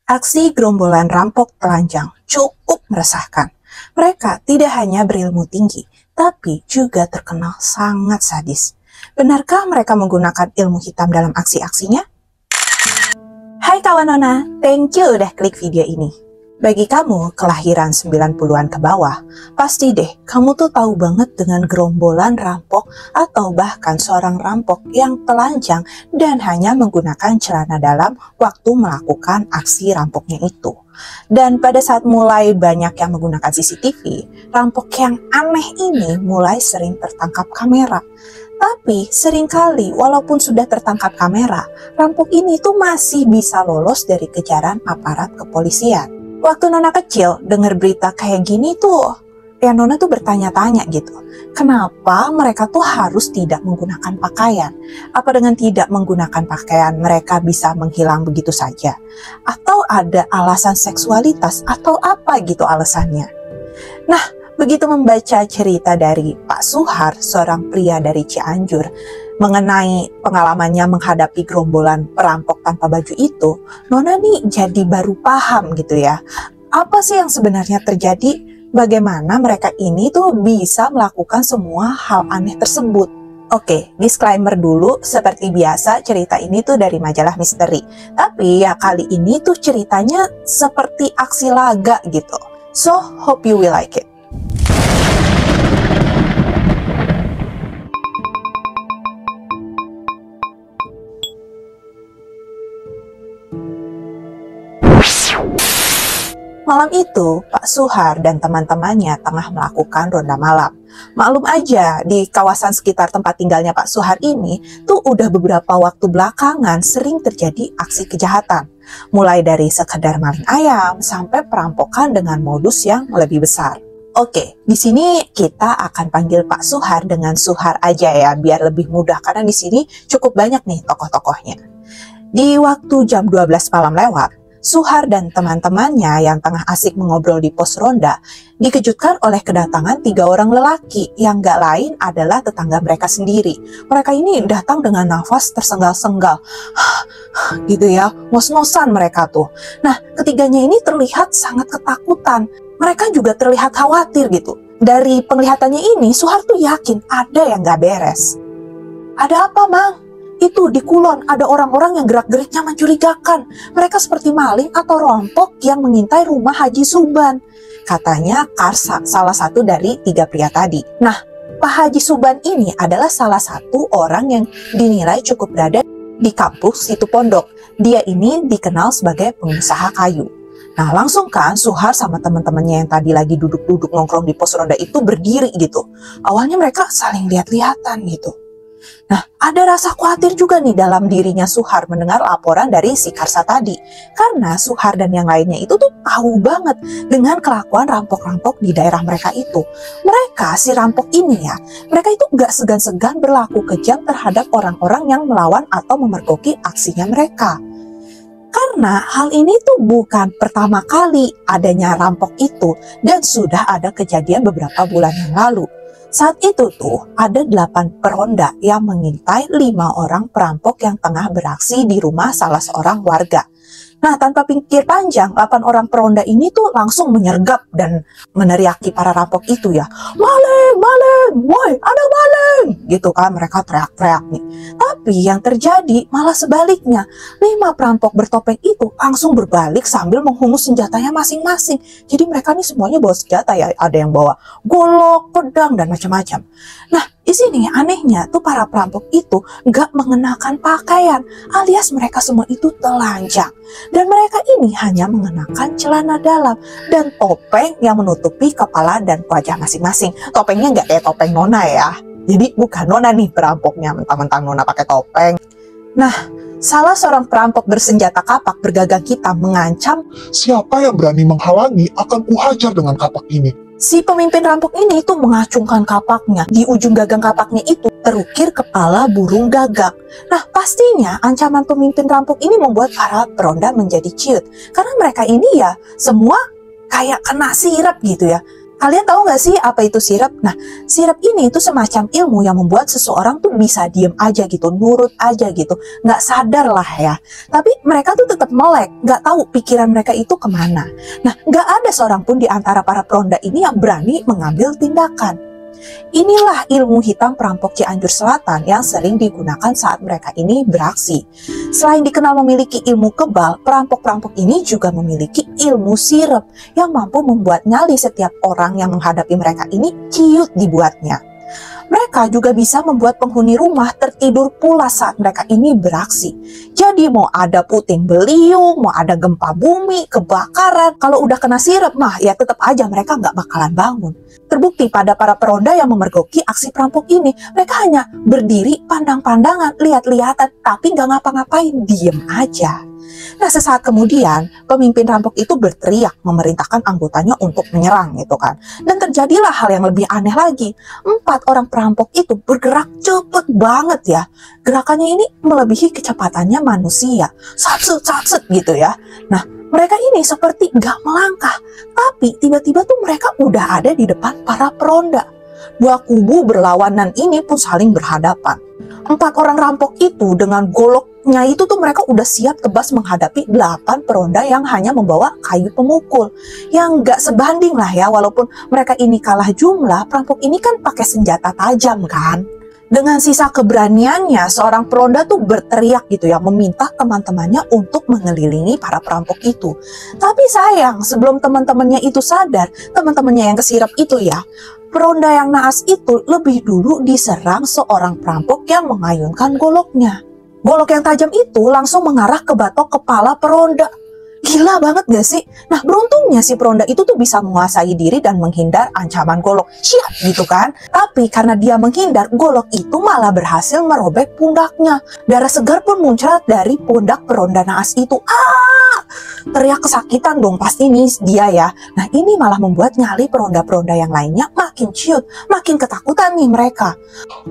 Aksi gerombolan rampok telanjang cukup meresahkan. Mereka tidak hanya berilmu tinggi, tapi juga terkenal sangat sadis. Benarkah mereka menggunakan ilmu hitam dalam aksi-aksinya? Hai kawan Nona, thank you udah klik video ini. Bagi kamu kelahiran 90-an ke bawah, pasti deh kamu tuh tahu banget dengan gerombolan rampok atau bahkan seorang rampok yang telanjang dan hanya menggunakan celana dalam waktu melakukan aksi rampoknya itu. Dan pada saat mulai banyak yang menggunakan CCTV, rampok yang aneh ini mulai sering tertangkap kamera. Tapi seringkali walaupun sudah tertangkap kamera, rampok ini tuh masih bisa lolos dari kejaran aparat kepolisian. Waktu Nona kecil dengar berita kayak gini tuh, ya Nona tuh bertanya-tanya gitu. Kenapa mereka tuh harus tidak menggunakan pakaian? Apa dengan tidak menggunakan pakaian mereka bisa menghilang begitu saja? Atau ada alasan seksualitas atau apa gitu alasannya? Nah, begitu membaca cerita dari Pak Suhar, seorang pria dari Cianjur, mengenai pengalamannya menghadapi gerombolan perampok tanpa baju itu, Nona nih jadi baru paham gitu ya. Apa sih yang sebenarnya terjadi? Bagaimana mereka ini tuh bisa melakukan semua hal aneh tersebut? Oke, disclaimer dulu, seperti biasa cerita ini tuh dari majalah misteri. Tapi ya kali ini tuh ceritanya seperti aksi laga gitu. So, hope you will like it. Malam itu, Pak Suhar dan teman-temannya tengah melakukan ronda malam. Maklum aja, di kawasan sekitar tempat tinggalnya Pak Suhar ini, tuh udah beberapa waktu belakangan sering terjadi aksi kejahatan. Mulai dari sekedar maling ayam, sampai perampokan dengan modus yang lebih besar. Oke, di sini kita akan panggil Pak Suhar dengan Suhar aja ya, biar lebih mudah, karena di sini cukup banyak nih tokoh-tokohnya. Di waktu jam 12 malam lewat, Suhar dan teman-temannya yang tengah asik mengobrol di pos ronda dikejutkan oleh kedatangan 3 orang lelaki yang gak lain adalah tetangga mereka sendiri. Mereka ini datang dengan nafas tersenggal-senggal, gitu ya, ngos-ngosan mereka tuh. Nah, ketiganya ini terlihat sangat ketakutan. Mereka juga terlihat khawatir gitu. Dari penglihatannya ini, Suhar tuh yakin ada yang gak beres. Ada apa, Mang? Itu di Kulon ada orang-orang yang gerak-geriknya mencurigakan. Mereka seperti maling atau rampok yang mengintai rumah Haji Suban. Katanya Karsa, salah satu dari 3 pria tadi. Nah, Pak Haji Suban ini adalah salah satu orang yang dinilai cukup berada di kampus Situ Pondok. Dia ini dikenal sebagai pengusaha kayu. Nah, langsung kan Suhar sama teman-temannya yang tadi lagi duduk-duduk nongkrong di pos ronda itu berdiri gitu. Awalnya mereka saling lihat-lihatan gitu. Nah, ada rasa khawatir juga nih dalam dirinya Suhar mendengar laporan dari si Karsa tadi. Karena Suhar dan yang lainnya itu tuh tahu banget dengan kelakuan rampok-rampok di daerah mereka itu. Mereka, si rampok ini ya, mereka itu gak segan-segan berlaku kejam terhadap orang-orang yang melawan atau memergoki aksinya mereka. Karena hal ini tuh bukan pertama kali adanya rampok itu dan sudah ada kejadian beberapa bulan yang lalu. Saat itu tuh ada 8 peronda yang mengintai 5 orang perampok yang tengah beraksi di rumah salah seorang warga. Nah, tanpa pikir panjang, 8 orang peronda ini tuh langsung menyergap dan meneriaki para rampok itu ya. Maling, maling, woi ada maling! Gitu kan, mereka teriak-teriak nih. Tapi yang terjadi malah sebaliknya. 5 perampok bertopeng itu langsung berbalik sambil menghunus senjatanya masing-masing. Jadi mereka nih semuanya bawa senjata ya. Ada yang bawa golok, pedang, dan macam-macam. Nah, di sini anehnya tuh para perampok itu gak mengenakan pakaian, alias mereka semua itu telanjang. Dan mereka ini hanya mengenakan celana dalam dan topeng yang menutupi kepala dan wajah masing-masing. Topengnya gak kayak topeng Nona ya. Jadi bukan Nona nih perampoknya, mentang-mentang Nona pakai topeng. Nah, salah seorang perampok bersenjata kapak bergagang hitam mengancam, "Siapa yang berani menghalangi akan kuhajar dengan kapak ini." si pemimpin rampok ini tuh mengacungkan kapaknya. Di ujung gagang kapaknya itu terukir kepala burung gagak. Nah, pastinya ancaman pemimpin rampok ini membuat para peronda menjadi ciut. Karena mereka ini ya semua kayak kena sirap gitu ya. Kalian tahu nggak sih apa itu sirep? Nah, sirep ini itu semacam ilmu yang membuat seseorang tuh bisa diem aja gitu, nurut aja gitu, nggak sadar lah ya. Tapi mereka tuh tetap melek, nggak tahu pikiran mereka itu kemana. Nah, nggak ada seorang pun di antara para peronda ini yang berani mengambil tindakan. Inilah ilmu hitam perampok Cianjur Selatan yang sering digunakan saat mereka ini beraksi. Selain dikenal memiliki ilmu kebal, perampok-perampok ini juga memiliki ilmu sirep yang mampu membuat nyali setiap orang yang menghadapi mereka ini ciut dibuatnya. Mereka juga bisa membuat penghuni rumah tertidur pulas saat mereka ini beraksi. Jadi mau ada puting beliung, mau ada gempa bumi, kebakaran, kalau udah kena sirep mah ya tetap aja mereka nggak bakalan bangun. Terbukti pada para peronda yang memergoki aksi perampok ini, mereka hanya berdiri pandang-pandangan, lihat-lihatan, tapi nggak ngapa-ngapain, diem aja. Nah, sesaat kemudian, pemimpin rampok itu berteriak memerintahkan anggotanya untuk menyerang gitu kan. Dan terjadilah hal yang lebih aneh lagi. 4 orang perampok itu bergerak cepet banget ya. Gerakannya ini melebihi kecepatannya manusia. Satset gitu ya. Nah, mereka ini seperti gak melangkah. Tapi tiba-tiba tuh mereka udah ada di depan para peronda. 2 kubu berlawanan ini pun saling berhadapan. 4 orang rampok itu dengan goloknya itu tuh mereka udah siap tebas menghadapi 8 peronda yang hanya membawa kayu pemukul. Yang gak sebanding lah ya, walaupun mereka ini kalah jumlah, perampok ini kan pakai senjata tajam kan. Dengan sisa keberaniannya, seorang peronda tuh berteriak gitu ya, meminta teman-temannya untuk mengelilingi para perampok itu. Tapi sayang, sebelum teman-temannya itu sadar, teman-temannya yang kesirep itu ya, peronda yang naas itu lebih dulu diserang seorang perampok yang mengayunkan goloknya. Golok yang tajam itu langsung mengarah ke batok kepala peronda. Gila banget gak sih? Nah, beruntungnya si peronda itu tuh bisa menguasai diri dan menghindar ancaman golok. Siap gitu kan? Tapi karena dia menghindar, golok itu malah berhasil merobek pundaknya. Darah segar pun muncrat dari pundak peronda naas itu. Teriak kesakitan dong pasti nih dia ya. Nah, ini malah membuat nyali peronda-peronda yang lainnya makin ciut, makin ketakutan nih mereka.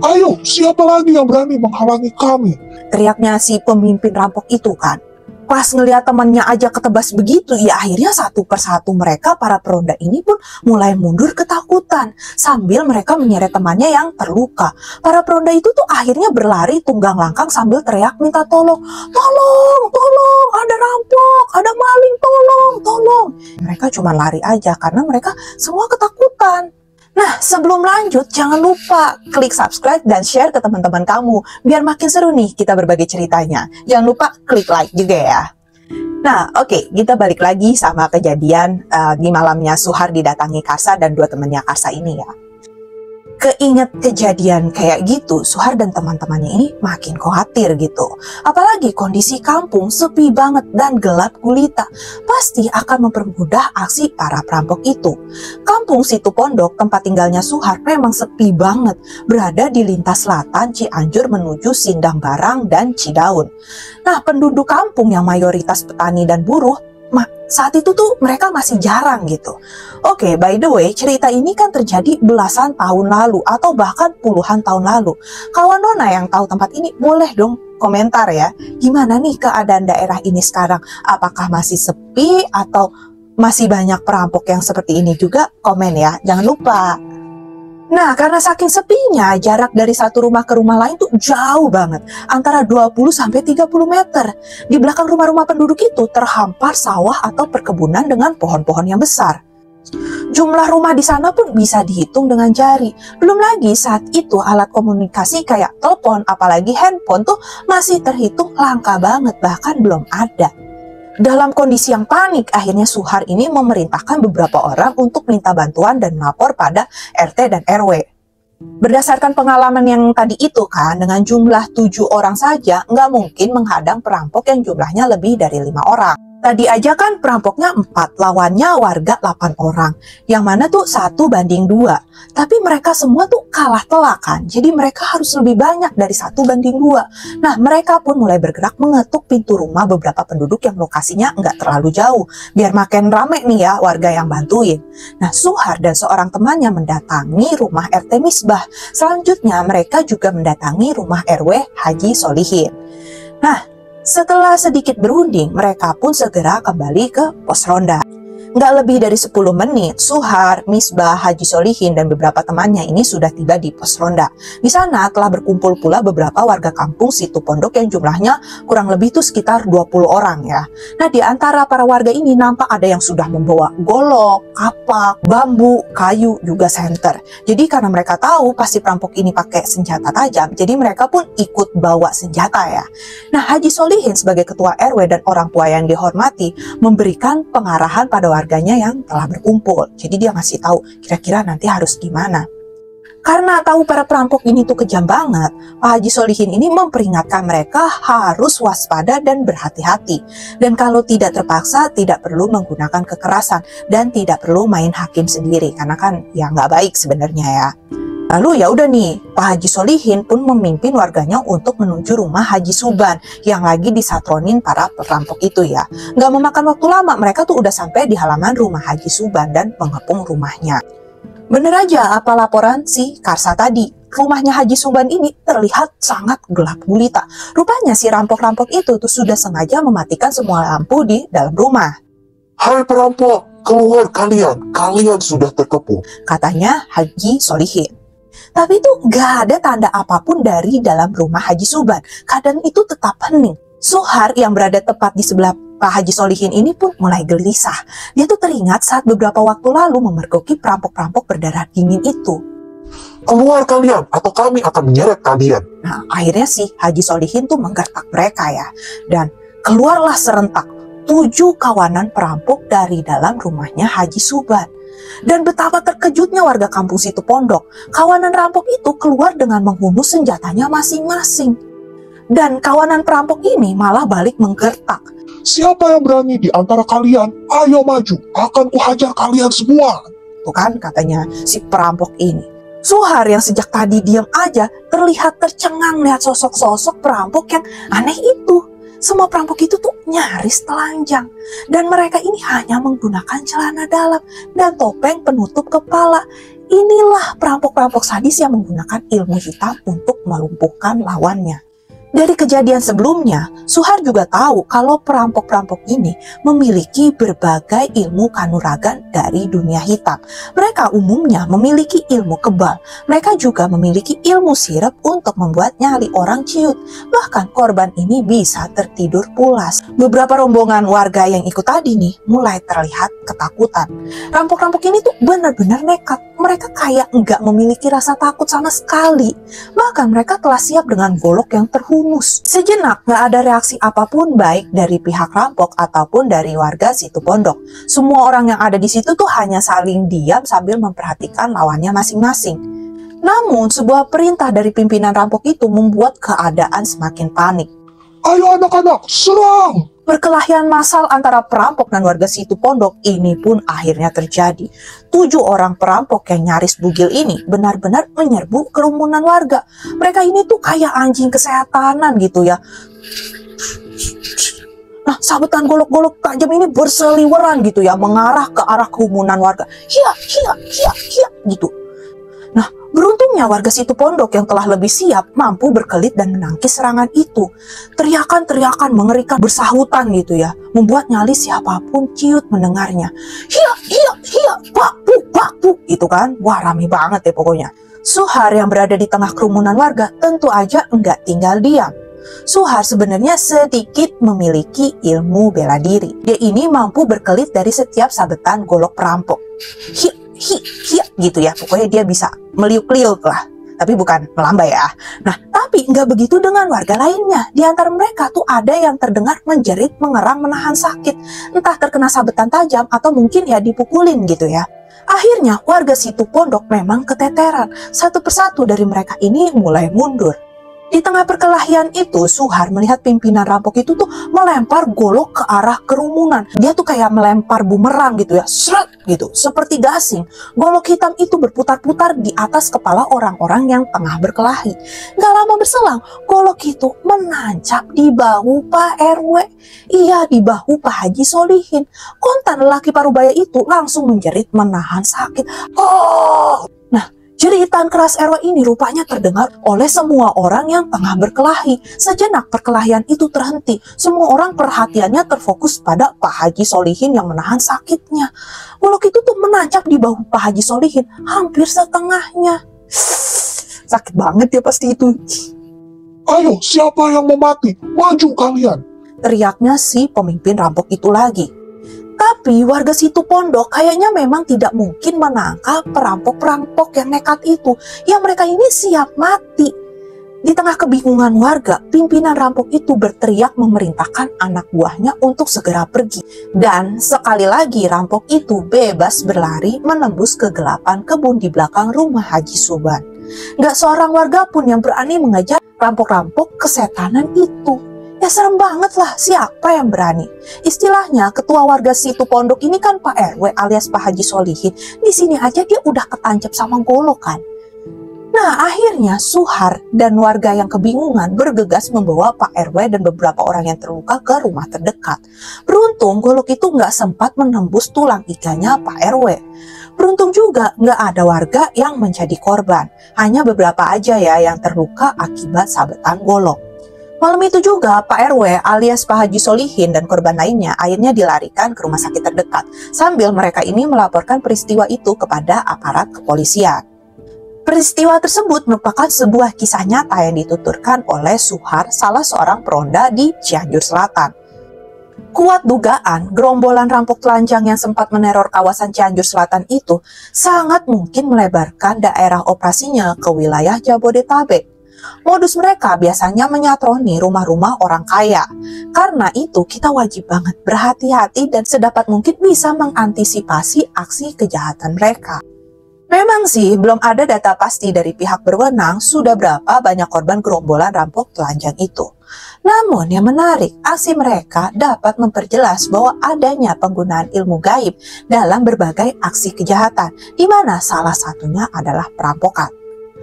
Ayo, siapa lagi yang berani menghalangi kami? Teriaknya si pemimpin rampok itu kan. Pas ngelihat temannya aja ketebas begitu, ya akhirnya satu persatu mereka para peronda ini pun mulai mundur ketakutan sambil mereka menyeret temannya yang terluka. Para peronda itu tuh akhirnya berlari tunggang langkang sambil teriak minta tolong. Tolong, tolong, ada rampok, ada maling, tolong. Mereka cuma lari aja karena mereka semua ketakutan. Nah, sebelum lanjut, jangan lupa klik subscribe dan share ke teman-teman kamu, biar makin seru nih kita berbagi ceritanya. Jangan lupa klik like juga ya. Nah, oke, kita balik lagi sama kejadian di malamnya Suhar didatangi Karsa dan 2 temannya Karsa ini ya. Keinget kejadian kayak gitu, Suhar dan teman-temannya ini makin khawatir gitu. Apalagi kondisi kampung sepi banget dan gelap gulita, pasti akan mempermudah aksi para perampok itu. Kampung Situ Pondok, tempat tinggalnya Suhar, memang sepi banget, berada di lintas selatan Cianjur menuju Sindang Barang dan Cidaun. Nah, penduduk kampung yang mayoritas petani dan buruh, saat itu tuh mereka masih jarang gitu. Oke, by the way, cerita ini kan terjadi belasan tahun lalu atau bahkan puluhan tahun lalu. Kawan Nona yang tahu tempat ini boleh dong komentar ya. Gimana nih keadaan daerah ini sekarang? Apakah masih sepi atau masih banyak perampok yang seperti ini juga? Komen ya, jangan lupa. Nah, karena saking sepinya, jarak dari satu rumah ke rumah lain tuh jauh banget, antara 20-30 meter. Di belakang rumah-rumah penduduk itu terhampar sawah atau perkebunan dengan pohon-pohon yang besar. Jumlah rumah di sana pun bisa dihitung dengan jari. Belum lagi saat itu alat komunikasi kayak telepon, apalagi handphone tuh masih terhitung langka banget, bahkan belum ada. Dalam kondisi yang panik, akhirnya Suhar ini memerintahkan beberapa orang untuk minta bantuan dan melapor pada RT dan RW. Berdasarkan pengalaman yang tadi itu kan, dengan jumlah 7 orang saja nggak mungkin menghadang perampok yang jumlahnya lebih dari 5 orang. Tadi aja kan perampoknya 4, lawannya warga 8 orang. Yang mana tuh 1:2. Tapi mereka semua tuh kalah telak kan. Jadi mereka harus lebih banyak dari 1:2. Nah, mereka pun mulai bergerak mengetuk pintu rumah beberapa penduduk yang lokasinya nggak terlalu jauh. Biar makin rame nih ya warga yang bantuin. Nah, Suhar dan seorang temannya mendatangi rumah RT Misbah. Selanjutnya mereka juga mendatangi rumah RW Haji Solihin. Nah, setelah sedikit berunding, mereka pun segera kembali ke pos ronda. Nggak lebih dari 10 menit, Suhar, Misbah, Haji Solihin, dan beberapa temannya ini sudah tiba di pos ronda. Di sana telah berkumpul pula beberapa warga kampung Situ Pondok yang jumlahnya kurang lebih tuh sekitar 20 orang ya. Nah, di antara para warga ini nampak ada yang sudah membawa golok, kapak, bambu, kayu, juga senter. Jadi karena mereka tahu pasti perampok ini pakai senjata tajam, jadi mereka pun ikut bawa senjata ya. Nah, Haji Solihin sebagai ketua RW dan orang tua yang dihormati memberikan pengarahan pada warganya yang telah berkumpul. Jadi dia ngasih tahu kira-kira nanti harus gimana. Karena tahu para perampok ini tuh kejam banget, Pak Haji Solihin ini memperingatkan mereka harus waspada dan berhati-hati. Dan kalau tidak terpaksa, tidak perlu menggunakan kekerasan dan tidak perlu main hakim sendiri, karena kan ya nggak baik sebenarnya ya. Lalu ya udah nih, Pak Haji Solihin pun memimpin warganya untuk menuju rumah Haji Suban yang lagi disatronin para perampok itu ya. Nggak memakan waktu lama, mereka tuh udah sampai di halaman rumah Haji Suban dan mengepung rumahnya. Bener aja apa laporan si Karsa tadi. Rumahnya Haji Suban ini terlihat sangat gelap gulita. Rupanya si rampok-rampok itu tuh sudah sengaja mematikan semua lampu di dalam rumah. Hai perampok, keluar kalian. Kalian sudah terkepung. Katanya Haji Solihin. Tapi itu gak ada tanda apapun dari dalam rumah Haji Suban. Keadaan itu tetap hening. Suhar yang berada tepat di sebelah Pak Haji Solihin ini pun mulai gelisah. Dia tuh teringat saat beberapa waktu lalu memergoki perampok-perampok berdarah dingin itu. Keluar kalian atau kami akan menyeret kalian. Nah, akhirnya si Haji Solihin tuh menggertak mereka ya. Dan keluarlah serentak 7 kawanan perampok dari dalam rumahnya Haji Suban. Dan betapa terkejutnya warga kampung Situ Pondok. Kawanan rampok itu keluar dengan menghunus senjatanya masing-masing. Dan kawanan perampok ini malah balik menggertak. Siapa yang berani di antara kalian? Ayo maju, akan kuhajar kalian semua. Tuh kan katanya si perampok ini. Suhar yang sejak tadi diam aja terlihat tercengang lihat sosok-sosok perampok yang aneh itu. Semua perampok itu tuh nyaris telanjang. Dan mereka ini hanya menggunakan celana dalam dan topeng penutup kepala. Inilah perampok-perampok sadis yang menggunakan ilmu hitam untuk melumpuhkan lawannya. Dari kejadian sebelumnya, Suhar juga tahu kalau perampok-perampok ini memiliki berbagai ilmu kanuragan dari dunia hitam. Mereka umumnya memiliki ilmu kebal. Mereka juga memiliki ilmu sirap untuk membuat nyali orang ciut. Bahkan korban ini bisa tertidur pulas. Beberapa rombongan warga yang ikut tadi nih mulai terlihat ketakutan. Rampok-rampok ini tuh benar-benar nekat. Mereka kayak nggak memiliki rasa takut sama sekali. Bahkan mereka telah siap dengan golok yang terhunus. Sejenak nggak ada reaksi apapun baik dari pihak rampok ataupun dari warga Situ Pondok. Semua orang yang ada di situ tuh hanya saling diam sambil memperhatikan lawannya masing-masing. Namun sebuah perintah dari pimpinan rampok itu membuat keadaan semakin panik. Ayo anak-anak, serang! Perkelahian massal antara perampok dan warga Situ Pondok ini pun akhirnya terjadi. 7 orang perampok yang nyaris bugil ini benar-benar menyerbu kerumunan warga. Mereka ini tuh kayak anjing kesehatanan gitu ya. Nah, sabetan golok-golok tajam ini berseliweran gitu ya, mengarah ke arah kerumunan warga. Hia, hia, hia, hia gitu. Nah, beruntungnya warga Situ Pondok yang telah lebih siap mampu berkelit dan menangkis serangan itu. Teriakan-teriakan mengerikan bersahutan gitu ya, membuat nyali siapapun ciut mendengarnya. Hia, hia, hia, bakpuk, gitu kan. Wah, rame banget ya pokoknya. Suhar yang berada di tengah kerumunan warga tentu aja enggak tinggal diam. Suhar sebenarnya sedikit memiliki ilmu bela diri. Dia ini mampu berkelit dari setiap sabetan golok perampok. Hia, hia gitu ya, pokoknya dia bisa meliuk-liuk lah, tapi bukan melambai ya. Nah, tapi nggak begitu dengan warga lainnya. Di antara mereka tuh ada yang terdengar menjerit, mengerang, menahan sakit, entah terkena sabetan tajam atau mungkin ya dipukulin gitu ya. Akhirnya warga Situ Pondok memang keteteran. Satu persatu dari mereka ini mulai mundur. Di tengah perkelahian itu, Suhar melihat pimpinan rampok itu tuh melempar golok ke arah kerumunan. Dia tuh kayak melempar bumerang gitu ya, seret gitu, seperti gasing. Golok hitam itu berputar-putar di atas kepala orang-orang yang tengah berkelahi. Gak lama berselang, golok itu menancap di bahu Pak RW. Iya, di bahu Pak Haji Solihin. Kontan lelaki parubaya itu langsung menjerit menahan sakit. Oh! Nah, Jeritan keras RW ini rupanya terdengar oleh semua orang yang tengah berkelahi. Sejenak perkelahian itu terhenti. Semua orang perhatiannya terfokus pada Pak Haji Solihin yang menahan sakitnya. Golok itu tuh menancap di bahu Pak Haji Solihin hampir setengahnya. Sakit banget ya pasti itu. Ayo, siapa yang mau mati? Maju kalian. Teriaknya si pemimpin rampok itu lagi. Tapi warga situ pondok kayaknya memang tidak mungkin menangkap perampok-perampok yang nekat itu. Yang mereka ini siap mati. Di tengah kebingungan warga, pimpinan rampok itu berteriak memerintahkan anak buahnya untuk segera pergi. Dan sekali lagi rampok itu bebas berlari menembus kegelapan kebun di belakang rumah Haji Suban. Gak seorang warga pun yang berani mengejar rampok-rampok kesetanan itu. Ya serem banget lah, siapa yang berani? Istilahnya ketua warga situ pondok ini kan Pak RW alias Pak Haji Solihin. Di sini aja dia udah ketancap sama golok kan. Nah akhirnya Suhar dan warga yang kebingungan bergegas membawa Pak RW dan beberapa orang yang terluka ke rumah terdekat. Beruntung golok itu nggak sempat menembus tulang iganya Pak RW. Beruntung juga nggak ada warga yang menjadi korban. Hanya beberapa aja ya yang terluka akibat sabetan golok. Malam itu juga Pak RW alias Pak Haji Solihin dan korban lainnya akhirnya dilarikan ke rumah sakit terdekat sambil mereka ini melaporkan peristiwa itu kepada aparat kepolisian. Peristiwa tersebut merupakan sebuah kisah nyata yang dituturkan oleh Suhar, salah seorang peronda di Cianjur Selatan. Kuat dugaan gerombolan rampok telanjang yang sempat meneror kawasan Cianjur Selatan itu sangat mungkin melebarkan daerah operasinya ke wilayah Jabodetabek. Modus mereka biasanya menyatroni rumah-rumah orang kaya. Karena itu kita wajib banget berhati-hati dan sedapat mungkin bisa mengantisipasi aksi kejahatan mereka. Memang sih belum ada data pasti dari pihak berwenang sudah berapa banyak korban gerombolan rampok telanjang itu. Namun yang menarik, aksi mereka dapat memperjelas bahwa adanya penggunaan ilmu gaib dalam berbagai aksi kejahatan, di mana salah satunya adalah perampokan.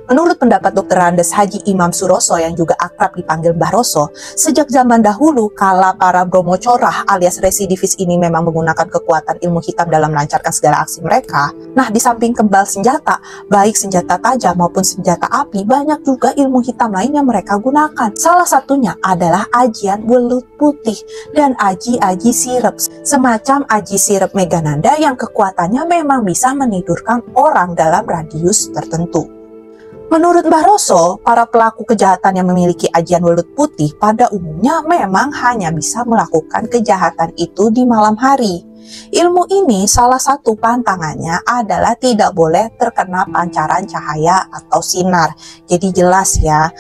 Menurut pendapat Dr. Andes Haji Imam Suroso yang juga akrab dipanggil Mbah Roso, sejak zaman dahulu kala para Bromo Corah alias residivis ini memang menggunakan kekuatan ilmu hitam dalam melancarkan segala aksi mereka. Nah, di samping kebal senjata, baik senjata tajam maupun senjata api, banyak juga ilmu hitam lain yang mereka gunakan. Salah satunya adalah ajian welut putih dan aji-aji sirep, semacam aji sirep Megananda yang kekuatannya memang bisa menidurkan orang dalam radius tertentu. Menurut Mbah Roso, para pelaku kejahatan yang memiliki ajian welut putih pada umumnya memang hanya bisa melakukan kejahatan itu di malam hari. Ilmu ini salah satu pantangannya adalah tidak boleh terkena pancaran cahaya atau sinar. Jadi jelas ya,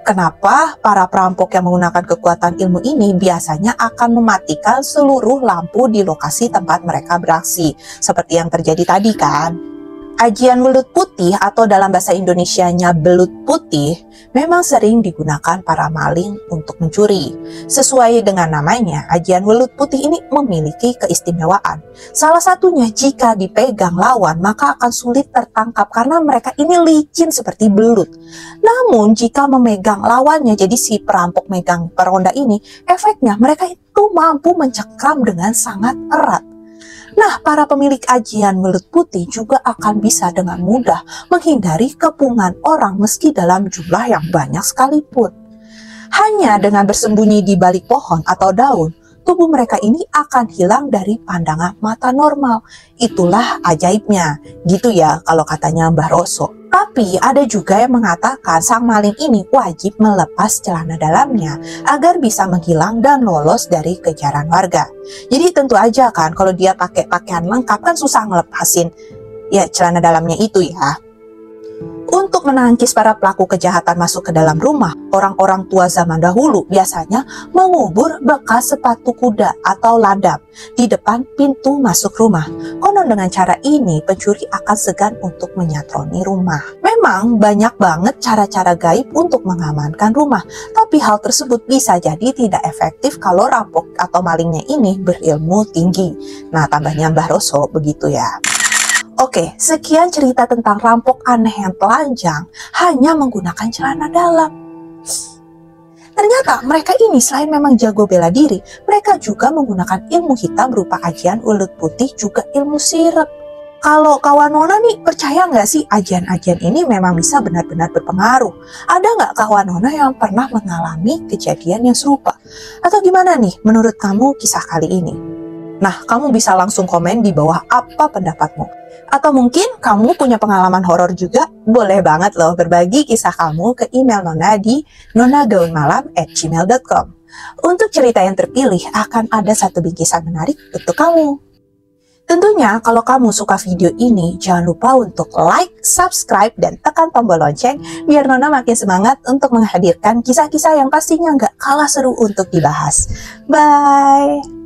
kenapa para perampok yang menggunakan kekuatan ilmu ini biasanya akan mematikan seluruh lampu di lokasi tempat mereka beraksi. Seperti yang terjadi tadi kan. Ajian welut putih atau dalam bahasa Indonesianya belut putih memang sering digunakan para maling untuk mencuri. Sesuai dengan namanya, ajian welut putih ini memiliki keistimewaan. Salah satunya jika dipegang lawan maka akan sulit tertangkap karena mereka ini licin seperti belut. Namun jika memegang lawannya, jadi si perampok megang peronda ini, efeknya mereka itu mampu mencekram dengan sangat erat. Nah, para pemilik ajian welut putih juga akan bisa dengan mudah menghindari kepungan orang meski dalam jumlah yang banyak sekalipun. Hanya dengan bersembunyi di balik pohon atau daun, tubuh mereka ini akan hilang dari pandangan mata normal. Itulah ajaibnya, gitu ya kalau katanya Mbah Roso. Tapi ada juga yang mengatakan sang maling ini wajib melepas celana dalamnya agar bisa menghilang dan lolos dari kejaran warga. Jadi tentu aja kan kalau dia pakai pakaian lengkap kan susah ngelepasin ya celana dalamnya itu ya. Untuk menangkis para pelaku kejahatan masuk ke dalam rumah, orang-orang tua zaman dahulu biasanya mengubur bekas sepatu kuda atau ladap di depan pintu masuk rumah. Konon dengan cara ini, pencuri akan segan untuk menyatroni rumah. Memang banyak banget cara-cara gaib untuk mengamankan rumah, tapi hal tersebut bisa jadi tidak efektif kalau rampok atau malingnya ini berilmu tinggi. Nah, tambahnya Mbah Roso begitu ya. Oke, sekian cerita tentang rampok aneh yang telanjang hanya menggunakan celana dalam. Ternyata mereka ini selain memang jago bela diri, mereka juga menggunakan ilmu hitam berupa ajian welut putih juga ilmu sirep. Kalau kawan Nona nih, percaya nggak sih ajian-ajian ini memang bisa benar-benar berpengaruh? Ada nggak kawan Nona yang pernah mengalami kejadian yang serupa? Atau gimana nih menurut kamu kisah kali ini? Nah, kamu bisa langsung komen di bawah apa pendapatmu. Atau mungkin kamu punya pengalaman horor juga? Boleh banget loh berbagi kisah kamu ke email Nona di nonagaunmalam@gmail.com. Untuk cerita yang terpilih akan ada satu bingkisan menarik untuk kamu. Tentunya kalau kamu suka video ini, jangan lupa untuk like, subscribe, dan tekan tombol lonceng biar Nona makin semangat untuk menghadirkan kisah-kisah yang pastinya nggak kalah seru untuk dibahas. Bye!